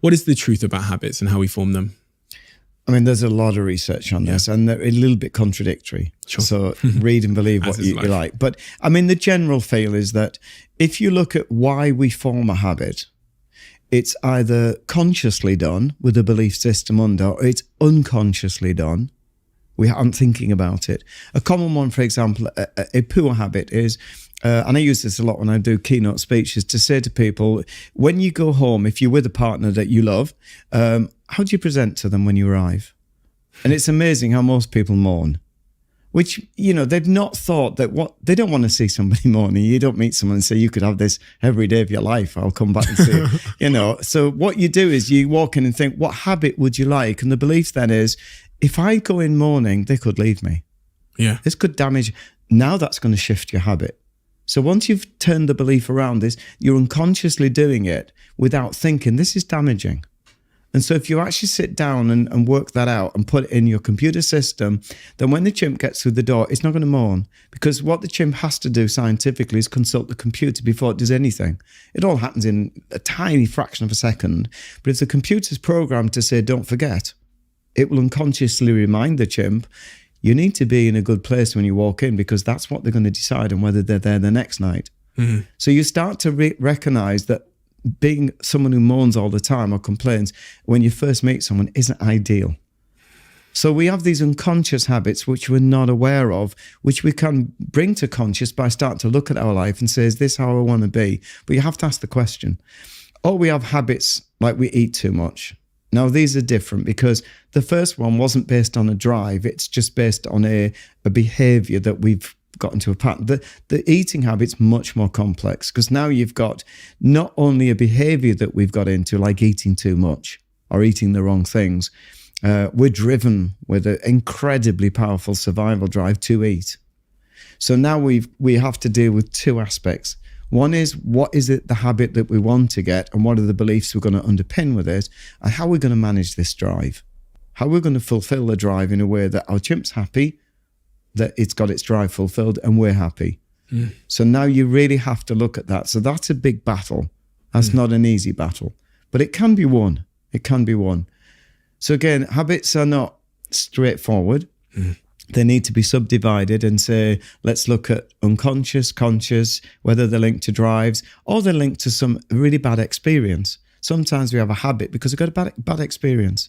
What is the truth about habits and how we form them? I mean, there's a lot of research on this, and they're a little bit contradictory. Sure. So read and believe what you like. But I mean, the general feel is that if you look at why we form a habit, it's either consciously done with a belief system under, or it's unconsciously done. We aren't thinking about it. A common one, for example, a poor habit is, and I use this a lot when I do keynote speeches, to say to people, when you go home, if you're with a partner that you love, how do you present to them when you arrive? And it's amazing how most people mourn, which, they've not thought that they don't want to see somebody mourning. You don't meet someone and say, you could have this every day of your life. I'll come back and see you. So what you do is you walk in and think, what habit would you like? And the belief then is, if I go in mourning, they could leave me. Yeah. This could damage. Now that's going to shift your habit. So once you've turned the belief around this, you're unconsciously doing it without thinking, this is damaging. And so if you actually sit down and work that out and put it in your computer system, then when the chimp gets through the door, it's not going to mourn. Because what the chimp has to do scientifically is consult the computer before it does anything. It all happens in a tiny fraction of a second. But if the computer's programmed to say, don't forget, it will unconsciously remind the chimp, you need to be in a good place when you walk in, because that's what they're going to decide on whether they're there the next night. Mm-hmm. So you start to recognize that being someone who moans all the time or complains when you first meet someone isn't ideal. So we have these unconscious habits which we're not aware of, which we can bring to conscious by starting to look at our life and say, is this how I want to be? But you have to ask the question. Or we have habits like we eat too much. Now, these are different because the first one wasn't based on a drive. It's just based on a behavior that we've got into a pattern. The eating habit's much more complex because now you've got not only a behavior that we've got into, like eating too much or eating the wrong things. We're driven with an incredibly powerful survival drive to eat. So now we have to deal with two aspects. One is, what is it the habit that we want to get, and what are the beliefs we're going to underpin with it, and how we're going to manage this drive. How we're going to fulfill the drive in a way that our chimp's happy, that it's got its drive fulfilled, and we're happy. Mm. So now you really have to look at that. So that's a big battle. That's not an easy battle, but it can be won. It can be won. So again, habits are not straightforward. Mm. They need to be subdivided and say, let's look at unconscious, conscious, whether they're linked to drives or they're linked to some really bad experience. Sometimes we have a habit because we've got a bad experience.